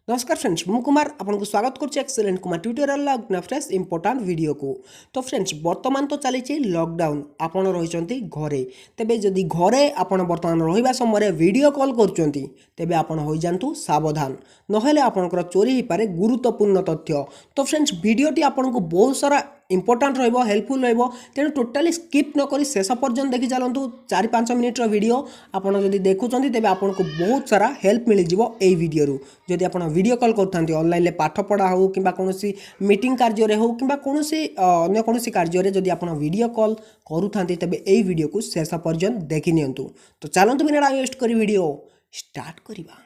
नमस्कार फ्रेंड्स मु कुमार आपको स्वागत करुच्ची excellent Kumar tutorial fresh important video को। तो फ्रेंड्स बर्तमान तो चली लॉकडाउन आपड़ रही घरे तेबे जदि घरे आपण बर्तमान रहिबा समय वीडियो कॉल करुँच तेबे आपण हो जातु सावधान नहेले आपणकर चोरी हो पारे गुरुत्वपूर्ण तथ्य। तो फ्रेंड्स वीडियोटी आपको बहुत सारा इंपोर्टाट रहिबो हेल्पफुल रहिबो तेणु टोटाली स्किप न करी शेष पर्यंत देखि चलतु 4-5 मिनिट्र वीडियो आपन जदि देखुछन्ती तेबे आपनको बहुत सारा हेल्प मिल जिवो एई वीडियो रु। जदि आपन वीडियो कॉल करथांती ऑनलाइन ले पाठ पढ़ा हो किबा कोनोसी मीटिंग कार्य रे हो किबा कोनोसी अन्य कोनोसी कार्य रे जदि आपन वीडियो कॉल करूथांती तेबे एई वीडियो को शेष पर्यंत देखि नियंतु। तो चलंतु बिना वेस्ट करी वीडियो स्टार्ट करिबा।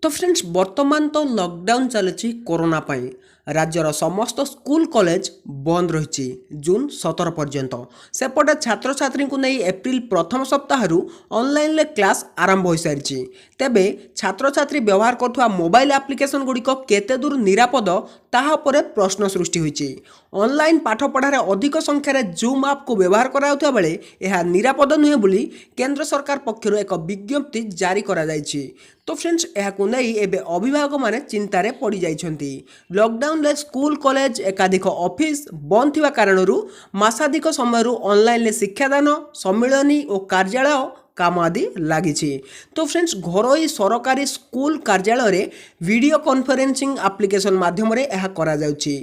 तो फ्रेंड्स बर्तमान तो लॉकडाउन चलती कोरोना पाई राज्यर समस्त स्कूल कॉलेज बंद रही जून 17 पर्यंत सेपटे छात्र छात्री को नहीं एप्रिल प्रथम सप्ताह ऑनलाइन क्लास आरंभ हो सारी तेबे छात्र छात्री व्यवहार करुवा मोबाइल एप्लिकेशन गुड़िक केते दूर निरापद ताहा परे प्रश्न सृष्टि होइछि। ऑनलाइन पाठ पढ़ारे अधिक संख्यार जूम ऐप को व्यवहार कराउथुवा बेले यह निरापद नुहे बोली केंद्र सरकार पक्षर एक विज्ञप्ति जारी करा जाइछि। तो फ्रेंड्स यहाकू नहीं एबे अभिभावक माने चिंतारे पड़ी जाइछन्ति। लॉकडाउन ले स्कूल कॉलेज एकाधिक ऑफिस बंद थिबा कारणरू मासाधिक समय ऑनलाइन शिक्षादान सम्मिलनी और कार्यालय काम आदि लगी। तो फ्रेंड्स घरोई सरकारी स्कूल कार्यालय रे वीडियो कॉन्फ्रेंसिंग एप्लिकेशन माध्यम रे यह करा जाउछि।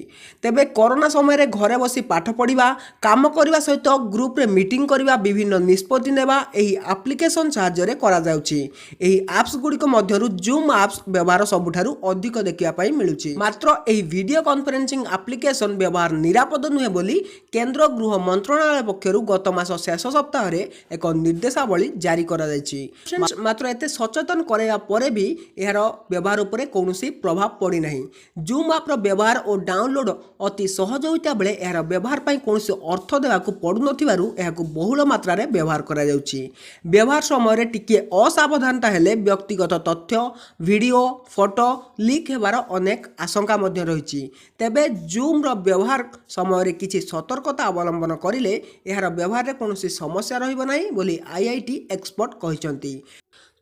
तेबे कोरोना समय घरे बसी पाठ पढ़ा काम करने सहित ग्रुप रे मीटिंग करने विभिन्न निष्पत्ति नेबा एही एप्लिकेशन साहाय्य रे करा जाउछि। एही एप्स गुड़िक मध्यरु जूम एप्स व्यवहार सबुठारु अधिक देखिया पाई मिलुछि। मात्र एही वीडियो कॉन्फ्रेंसिंग एप्लिकेशन व्यवहार निरापद नुहे बोली केंद्र गृह मंत्रालय पक्षरु गत मास शेष सप्ताह रे एक निर्देशावली जारी करा जाइछि। मात्र एते सचेतन कराया परे भी यार व्यवहार उपरे कौनसी प्रभाव पड़ी नहीं। जूम ऐप व्यवहार और डाउनलोड अति सहज होता बेले यार व्यवहार पाई कौनसी अर्थ देवाकू पड़ु नथिबारु एहाकू बहुल मात्रा रे व्यवहार करा जाउछि। व्यवहार समय टिके असावधानता हेले व्यक्तिगत तथ्य वीडियो फोटो लीक हेबार अनेक आशंका मध्य रहिछि। तेबे जूम रो व्यवहार समय किछि सतर्कता अवलंबन करिले यार व्यवहार रे कौनसी समस्या रहिबो नाही बोली आईआईटी एक्सपर्ट कहते।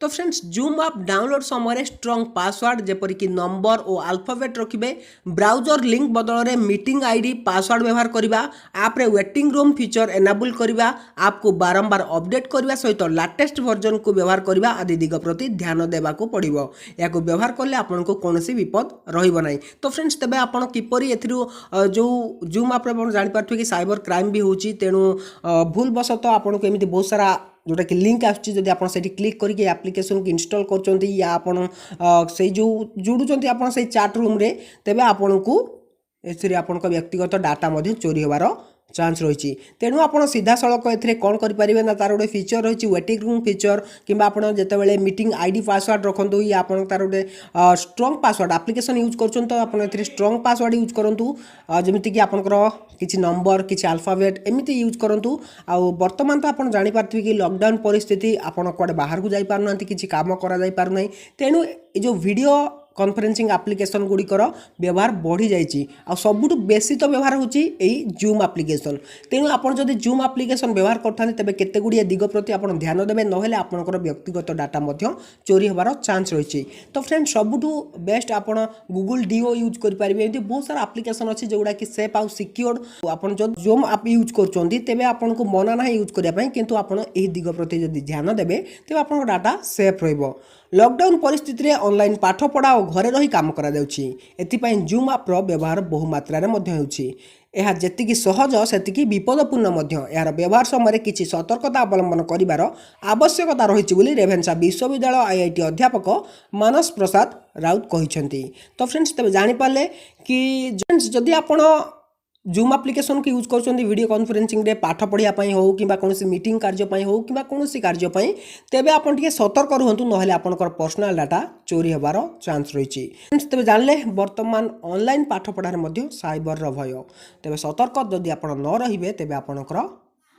तो फ्रेंड्स जूम ऐप डाउनलोड समय स्ट्रॉन्ग पासवर्ड जेपरिक नंबर और अल्फाबेट रखिए। ब्राउजर लिंक बदल में मीटिंग आईडी पासवर्ड व्यवहार करवा आप रे वेटिंग रूम फीचर एनाबल करवा आप को बारंबार अपडेट करने सहित लाटेस्ट वर्जन को व्यवहार करवा आदि दिग प्रति ध्यान देवा पड़ो। या व्यवहार कले आपन को कौन विपद रहिबो नाही। तो फ्रेंड्स तेबे आपन किपरि एथिरु जो जूम ऐप रे जानिपारथि कि साइबर क्राइम भी होची तेणु भूल बसत आपन को एमिति बहुत सारा जोटा कि लिंक आसुची आप क्लिक करके एप्लिकेशन को इंस्टॉल कर या आपन से जो जुड़ुचंती आपन से चैट रूम रे तेबे आपन को एथिरे आपन को व्यक्तिगत डाटा मध्य चोरी होबार चांस रही। तेणु आप सीधा सड़क ए कौन करें ना तार गोटे फीचर रही वेटिंग रूम फीचर कि जिते मीटिंग आईडी पासवर्ड रखु या आप तार गोटे स्ट्रॉन्ग पासवर्ड एप्लिकेशन यूज कर स्ट्रॉन्ग पासवर्ड यूज करूँ जमीक आपंकर किसी नंबर किसी अल्फाबेट एमती यूज करूँ। आउ बर्तमान तो आप जापारे कि लॉकडाउन परिस्थिति आपड़ कड़े बाहर को जापार ना कि कम कर तेणु ये वीडियो कॉन्फ्रेंसिंग एप्लिकेशन गुड़िकर व्यवहार बढ़ी जाइए। आ सबुठ बेसी तो व्यवहार होची जूम एप्लिकेशन। तेणु आप जब जूम एप्लिकेशन व्यवहार करते तेज केते गुड़िए दिग प्रति आप ध्यान देवे नहेले आपंकर व्यक्तिगत डाटा मध्य चोरी होबार चांस रही। तो फ्रेंड सबुठ बेस्ट आप गूगल डीओ यूज करेंगे। एमती बहुत सारा एप्लिकेशन अच्छी जोड़ा कि सेफ आउ सिक्योर्ड आप जो जूम ऐप यूज कर आपको मना ना यूज करने किंतु आपड़ यह दिग प्रति जब ध्यान देवे तेज आप डाटा सेफ रहिबो। लॉकडाउन परिस्थिति रे ऑनलाइन पाठ पढ़ा और घरे रही काम करा जाउछि। एथिपाई जूम ऐप रो व्यवहार बहु मात्रा रे मध्य होउछि। यह जेतिकी सहज सेतिकी विपदपूर्ण मध्य यार व्यवहार समय किछि सतर्कता अवलंबन करिवार आवश्यकता रहिछि बोली रेभेन्सा विश्वविद्यालय आईआईटी अध्यापक मानस प्रसाद राउत कहिसेंति। तो फ्रेंड्स तबे जानि पाले कि जदि आपण जूम एप्लिकेशन को यूज कर वीडियो कॉन्फ्रेंसिंग रे पाठ पढ़ाई हो कि कौन मीटिंग कार्य हो कि कौन कार्य तेबे आप सतर्क रुहतु नहेले आपनकर पर्सनल डाटा चोरी होबार चांस रही। तेबे जानले वर्तमान ऑनलाइन पाठ पढ़ार मध्य साइबर भय तेबे सतर्क जदि आप न रहिबे तेबे आपनकर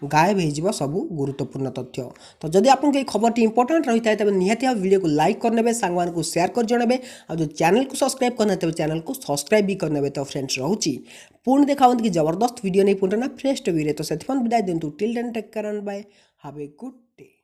गायब हो सबू गुरुत्वपूर्ण तथ्य। तो जदि आपको ये खबर इंपोर्टेंट रही है तेज निहाती वीडियो को लाइक करने सांग को शेयर कर जनबे और जो चैनल को सब्सक्राइब करना तेज चैनल को सब्सक्राइब भी करने। तो फ्रेंड्स रोची पुणी देखा कि जबरदस्त वीडियो नहीं पुणी ना फ्रेश वीडियो तो से विदाय दिंतु till then take care and bye have a good day.